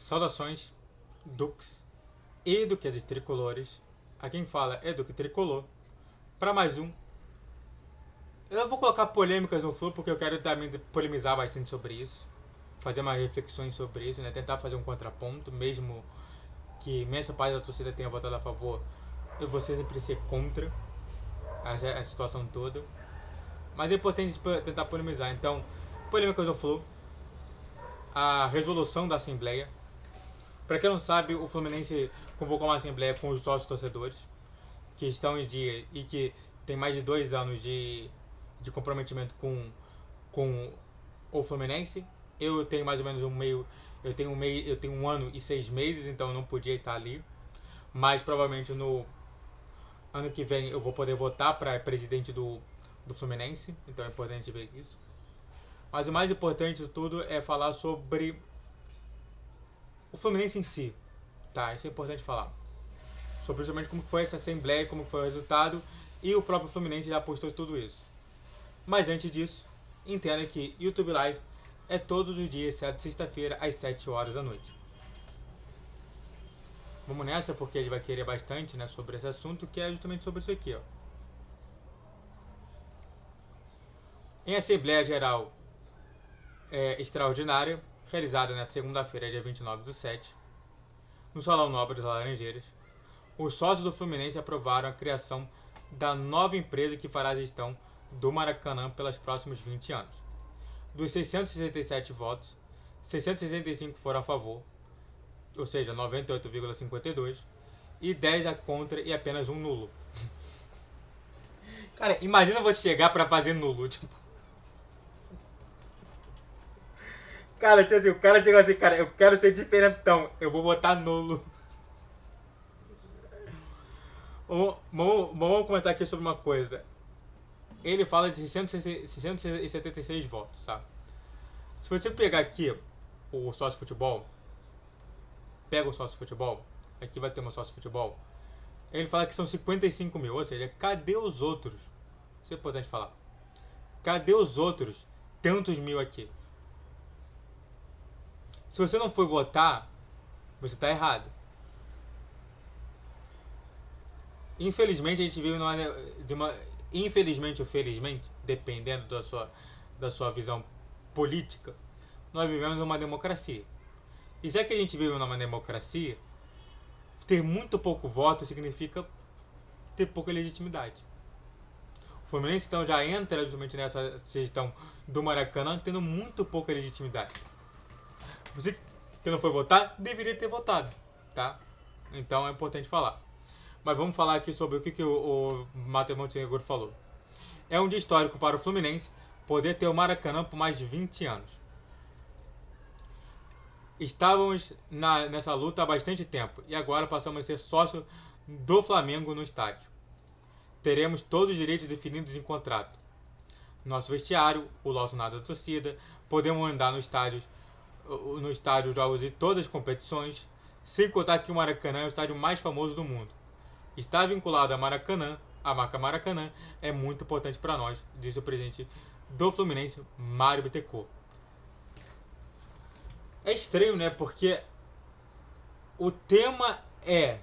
Saudações, Dux e duqueses tricolores. A quem fala é Duque Tricolor. Para mais um. Eu vou colocar polêmicas no Flu porque eu quero também polemizar bastante sobre isso. Fazer umas reflexões sobre isso, né? Tentar fazer um contraponto, mesmo que imensa parte da torcida tenha votado a favor. Eu vou sempre ser contra a situação toda. Mas é importante tentar polemizar. Então, polêmicas no Flu. A resolução da Assembleia. Para quem não sabe, o Fluminense convocou uma assembleia com os sócios torcedores que estão em dia e que tem mais de 2 anos de comprometimento com o Fluminense. Eu tenho mais ou menos eu tenho 1 ano e 6 meses, então eu não podia estar ali. Mas provavelmente no ano que vem eu vou poder votar para presidente do Fluminense, então é importante ver isso. Mas o mais importante de tudo é falar sobre o Fluminense em si, tá? Isso é importante falar. Sobre justamente como foi essa assembleia, como foi o resultado, e o próprio Fluminense já postou tudo isso. Mas antes disso, entenda que YouTube Live é todos os dias, exceto sexta-feira, às 7 horas da noite. Vamos nessa, porque a gente vai querer bastante, né, sobre esse assunto, que é justamente sobre isso aqui, ó. Em Assembleia Geral Extraordinária, realizada na segunda-feira, dia 29/7, no Salão Nobre das Laranjeiras, os sócios do Fluminense aprovaram a criação da nova empresa que fará a gestão do Maracanã pelos próximos 20 anos. Dos 667 votos, 665 foram a favor, ou seja, 98,52%, e 10 a contra e apenas um nulo. Cara, imagina você chegar pra fazer nulo, tipo... Cara, tipo assim, o cara chegou assim, cara, eu quero ser diferentão, eu vou votar nulo. Vamos comentar aqui sobre uma coisa. Ele fala de 676 votos, sabe? Se você pegar aqui o sócio futebol, pega o sócio futebol, aqui vai ter uma sócio futebol, ele fala que são 55 mil, ou seja, cadê os outros? Isso é importante falar. Cadê os outros tantos mil aqui? Se você não for votar, você está errado. Infelizmente a gente vive infelizmente ou felizmente, dependendo da sua visão política, nós vivemos numa democracia. E já que a gente vive numa democracia, ter muito pouco voto significa ter pouca legitimidade. O Fluminense então já entra justamente nessa gestão do Maracanã tendo muito pouca legitimidade. Você que não foi votar, deveria ter votado, tá? Então é importante falar. Mas vamos falar aqui sobre o que o Matheus Montenegro falou. É um dia histórico para o Fluminense poder ter o Maracanã por mais de 20 anos. Estávamos nessa luta há bastante tempo e agora passamos a ser sócio do Flamengo no estádio. Teremos todos os direitos definidos em contrato. Nosso vestiário, o nosso nada da torcida, podemos andar no estádio jogos de todas as competições, sem contar que o Maracanã é o estádio mais famoso do mundo. Estar vinculado a Maracanã, a marca Maracanã, é muito importante para nós, disse o presidente do Fluminense, Mário Bittencourt. É estranho, né? Porque o tema é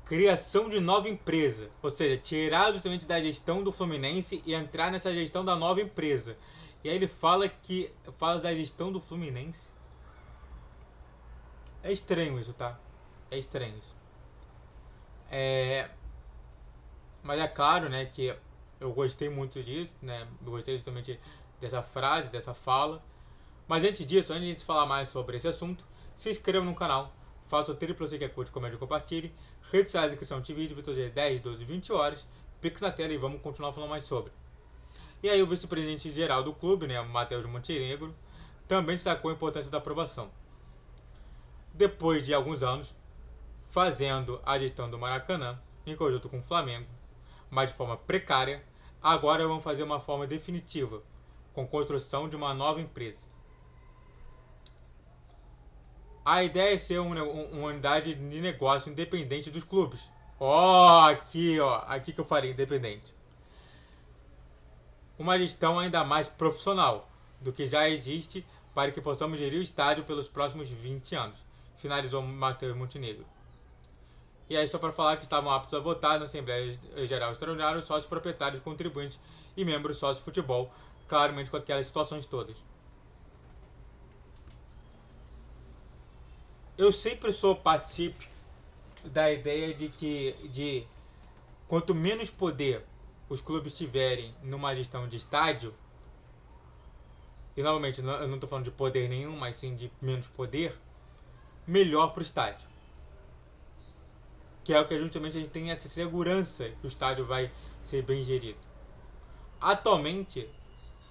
criação de nova empresa, ou seja, tirar justamente da gestão do Fluminense e entrar nessa gestão da nova empresa. E aí ele fala da gestão do Fluminense. É estranho isso, tá? É estranho isso. Mas é claro, né, que eu gostei muito disso, né? Eu gostei justamente dessa frase, dessa fala. Mas antes disso, antes de a gente falar mais sobre esse assunto, se inscreva no canal, faça o triplo que é curte, comente e compartilhe. Redes sociais aqui são TV, Vitor G, 10, 12, 20 horas. Pix na tela e vamos continuar falando mais sobre. E aí o vice-presidente geral do clube, né, Matheus Montenegro, também destacou a importância da aprovação. Depois de alguns anos fazendo a gestão do Maracanã, em conjunto com o Flamengo, mas de forma precária, agora vamos fazer uma forma definitiva, com construção de uma nova empresa. A ideia é ser uma unidade de negócio independente dos clubes. Aqui que eu falei, independente. Uma gestão ainda mais profissional do que já existe para que possamos gerir o estádio pelos próximos 20 anos, finalizou Matheus Montenegro. E aí, só para falar que estavam aptos a votar na Assembleia Geral Extraordinária os sócios proprietários, contribuintes e membros sócios de futebol, claramente com aquelas situações todas. Eu sempre sou partícipe da ideia de quanto menos poder os clubes tiverem numa gestão de estádio, e novamente eu não estou falando de poder nenhum, mas sim de menos poder, melhor para o estádio. Que é o que justamente a gente tem essa segurança que o estádio vai ser bem gerido. Atualmente,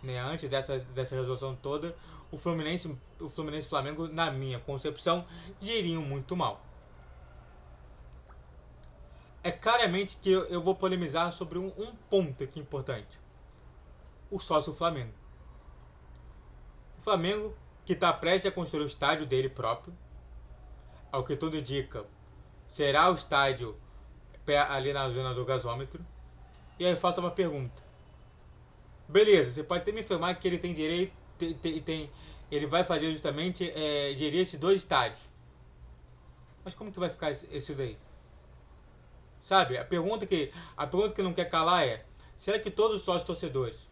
né, antes dessa resolução toda, o Fluminense e Flamengo, na minha concepção, geriam muito mal. É claramente que eu vou polemizar sobre um ponto aqui importante. O sócio Flamengo. O Flamengo, que está prestes a construir o estádio dele próprio, ao que tudo indica, será o estádio ali na zona do gasômetro. E aí eu faço uma pergunta. Beleza, você pode até me informar que ele tem direito, ele vai fazer justamente gerir esses dois estádios. Mas como que vai ficar esse daí? Sabe, a pergunta que não quer calar é: será que todos os sócios torcedores,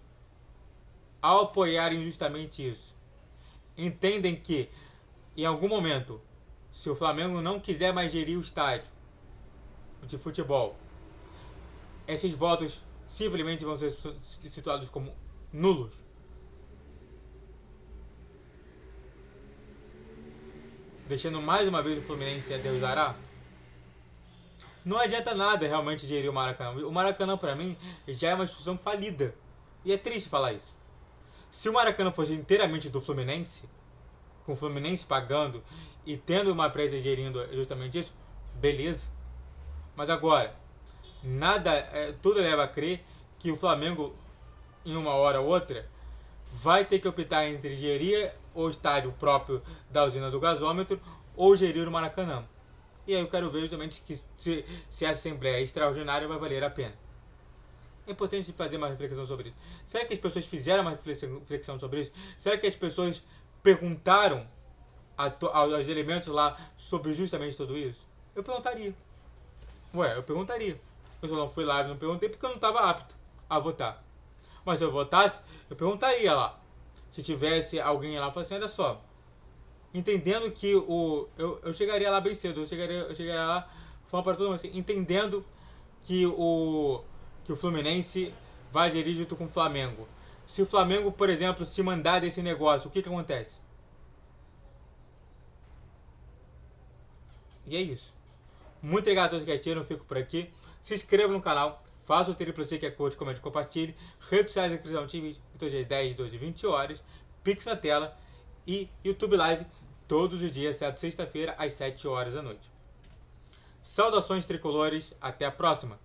ao apoiarem justamente isso, entendem que em algum momento, se o Flamengo não quiser mais gerir o estádio de futebol, esses votos simplesmente vão ser situados como nulos? Deixando mais uma vez o Fluminense a Deus dará? Não adianta nada realmente gerir o Maracanã. O Maracanã, pra mim, já é uma instituição falida. E é triste falar isso. Se o Maracanã fosse inteiramente do Fluminense, com o Fluminense pagando e tendo uma empresa gerindo justamente isso, beleza. Mas agora, tudo leva a crer que o Flamengo, em uma hora ou outra, vai ter que optar entre gerir o estádio próprio da usina do gasômetro ou gerir o Maracanã. E aí eu quero ver justamente se a Assembleia Extraordinária vai valer a pena. É importante fazer uma reflexão sobre isso. Será que as pessoas fizeram uma reflexão sobre isso? Será que as pessoas perguntaram aos elementos lá sobre justamente tudo isso? Eu perguntaria. Eu perguntaria. Eu só não fui lá e não perguntei porque eu não estava apto a votar. Mas se eu votasse, eu perguntaria lá. Se tivesse alguém lá, falasse assim: olha só, entendendo que eu chegaria lá bem cedo, eu chegaria lá falando para todo mundo assim, entendendo que o Fluminense vai gerir junto com o Flamengo. Se o Flamengo, por exemplo, se mandar desse negócio, o que acontece? E é isso. Muito obrigado a todos que assistiram, eu fico por aqui. Se inscreva no canal, faça o triplo C que é curte, comente, compartilhe. Redes sociais da Crisão TV, todos os dias 10, 12 e 20 horas. Pix na tela e YouTube Live todos os dias, exceto sexta-feira, às 7 horas da noite. Saudações tricolores, até a próxima!